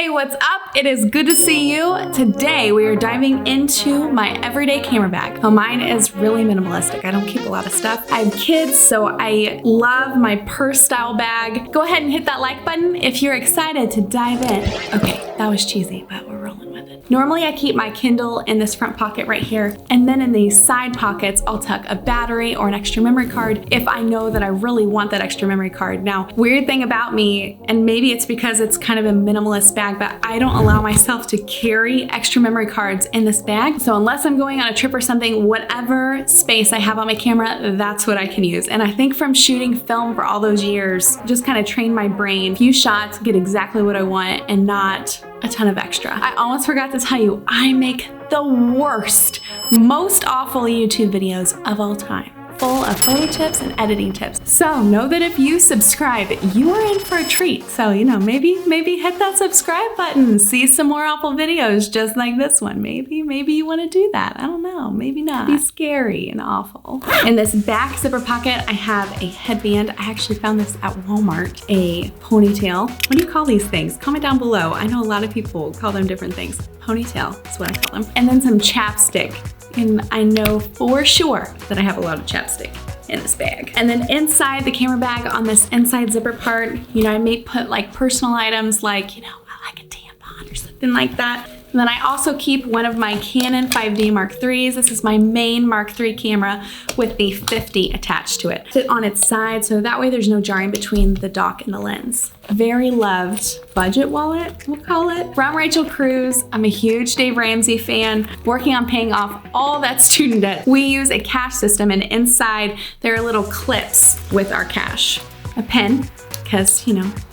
Hey, what's up? It is good to see you. Today we are diving into my everyday camera bag. Now, mine is really minimalistic. I don't keep a lot of stuff. I have kids, so I love my purse style bag. Go ahead and hit that like button if you're excited to dive in. Okay, that was cheesy, but we're rolling with it. Normally I keep my Kindle in this front pocket right here, and then in these side pockets I'll tuck a battery or an extra memory card if I know that I really want that extra memory card. Now, weird thing about me, and maybe it's because it's kind of a minimalist bag, but I don't allow myself to carry extra memory cards in this bag. So unless I'm going on a trip or something, whatever space I have on my camera, that's what I can use. And I think from shooting film for all those years, just kind of trained my brain, few shots, get exactly what I want and not a ton of extra. I almost forgot to tell you, I make the worst, most awful YouTube videos of all time, full of photo tips and editing tips. So know that if you subscribe, you are in for a treat. So, maybe hit that subscribe button, see some more awful videos just like this one. Maybe you want to do that. I don't know, maybe not. It'd be scary and awful. In this back zipper pocket, I have a headband. I actually found this at Walmart, a ponytail. What do you call these things? Comment down below. I know a lot of people call them different things. Ponytail is what I call them. And then some chapstick. And I know for sure that I have a lot of chapstick in this bag. And then inside the camera bag on this inside zipper part, I may put like personal items like, I like a tampon or something like that. And then I also keep one of my Canon 5D Mark IIIs. This is my main Mark III camera with the 50 attached to it. Sit on its side so that way there's no jarring between the dock and the lens. Very loved budget wallet, we'll call it, from Rachel Cruz. I'm a huge Dave Ramsey fan, working on paying off all that student debt. We use a cash system, and inside there are little clips with our cash. A pen, because,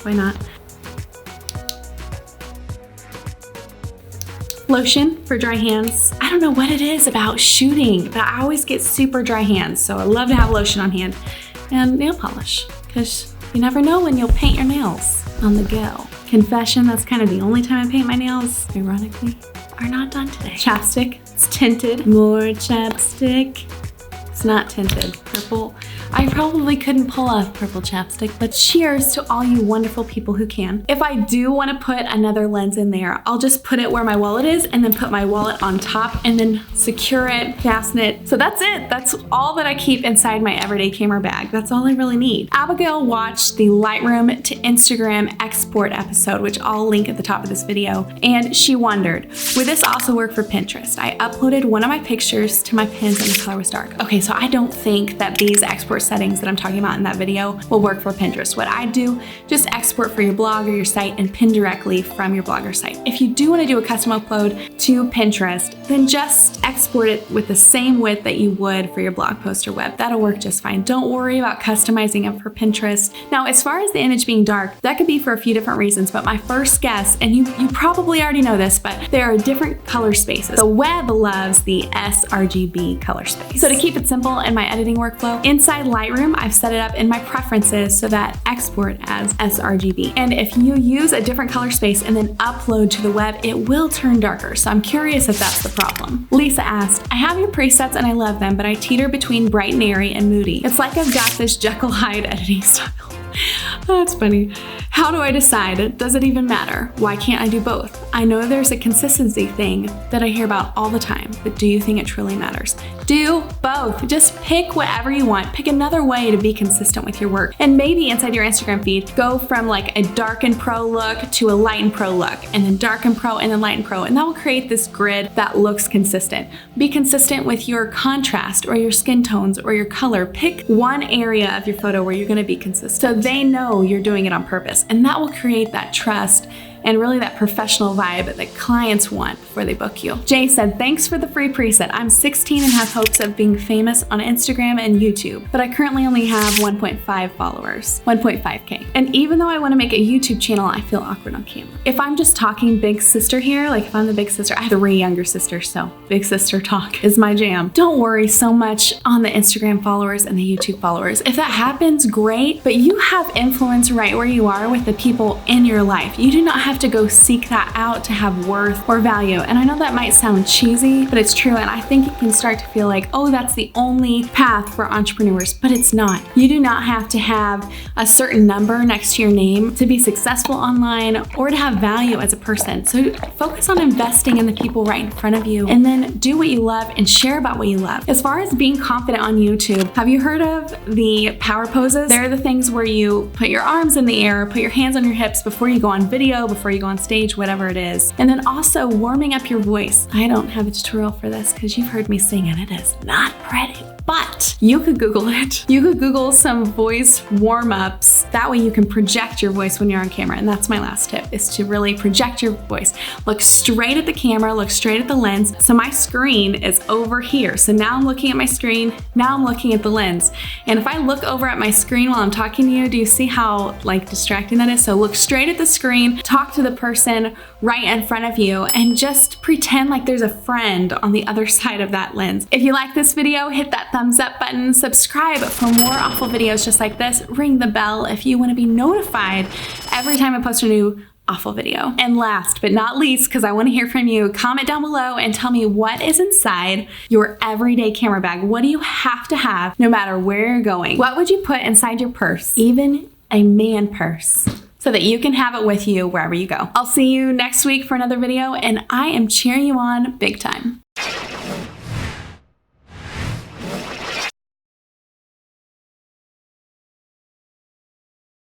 why not? Lotion for dry hands. I don't know what it is about shooting, but I always get super dry hands, so I love to have lotion on hand. And nail polish, because you never know when you'll paint your nails on the go. Confession, that's kind of the only time I paint my nails, ironically, are not done today. Chapstick, it's tinted. More chapstick. It's not tinted. Purple. I probably couldn't pull off purple chapstick, but cheers to all you wonderful people who can. If I do want to put another lens in there, I'll just put it where my wallet is and then put my wallet on top and then secure it, fasten it. So that's it. That's all that I keep inside my everyday camera bag. That's all I really need. Abigail watched the Lightroom to Instagram export episode, which I'll link at the top of this video, and she wondered, would this also work for Pinterest? I uploaded one of my pictures to my pins and the color was dark. Okay, so I don't think that these export settings that I'm talking about in that video will work for Pinterest. What I do, just export for your blog or your site and pin directly from your blog or site. If you do want to do a custom upload to Pinterest, then just export it with the same width that you would for your blog post or web. That'll work just fine. Don't worry about customizing it for Pinterest. Now, as far as the image being dark, that could be for a few different reasons, but my first guess, and you probably already know this, but there are different color spaces. The web loves the sRGB color space. So to keep it simple in my editing workflow, inside Lightroom, I've set it up in my preferences so that export as sRGB. And if you use a different color space and then upload to the web, it will turn darker. So I'm curious if that's the problem. Lisa asked, I have your presets and I love them, but I teeter between bright and airy and moody. It's like I've got this Jekyll Hyde editing style. That's funny. How do I decide? Does it even matter? Why can't I do both? I know there's a consistency thing that I hear about all the time, but do you think it truly matters? Do both. Just pick whatever you want. Pick another way to be consistent with your work. And maybe inside your Instagram feed, go from like a dark and pro look to a light and pro look, and then dark and pro and then light and pro. And that will create this grid that looks consistent. Be consistent with your contrast or your skin tones or your color. Pick one area of your photo where you're going to be consistent so they know you're doing it on purpose. And that will create that trust and really that professional vibe that clients want before they book you. Jay said, thanks for the free preset. I'm 16 and have hopes of being famous on Instagram and YouTube, but I currently only have 1.5 followers, 1.5K. And even though I want to make a YouTube channel, I feel awkward on camera. If I'm just talking big sister here, like if I'm the big sister, I have 3 younger sisters, so big sister talk is my jam. Don't worry so much on the Instagram followers and the YouTube followers. If that happens, great, but you have influence right where you are with the people in your life. You do not have have to go seek that out to have worth or value. And I know that might sound cheesy, but it's true. And I think it can start to feel like, oh, that's the only path for entrepreneurs, but it's not. You do not have to have a certain number next to your name to be successful online or to have value as a person. So focus on investing in the people right in front of you, and then do what you love and share about what you love. As far as being confident on YouTube, have you heard of the power poses? They're the things where you put your arms in the air, put your hands on your hips before you go on video, before you go on stage, whatever it is. And then also warming up your voice. I don't have a tutorial for this because you've heard me sing and it is not pretty. But you could Google it. You could Google some voice warm-ups. That way you can project your voice when you're on camera. And that's my last tip, is to really project your voice. Look straight at the camera, look straight at the lens. So my screen is over here. So now I'm looking at my screen, now I'm looking at the lens. And if I look over at my screen while I'm talking to you, do you see how distracting that is? So look straight at the screen, talk to the person right in front of you, and just pretend like there's a friend on the other side of that lens. If you like this video, hit that thumbs up button, subscribe for more awful videos just like this, ring the bell if you want to be notified every time I post a new awful video. And last but not least, because I want to hear from you, comment down below and tell me what is inside your everyday camera bag. What do you have to have no matter where you're going? What would you put inside your purse, even a man purse, so that you can have it with you wherever you go? I'll see you next week for another video, and I am cheering you on big time.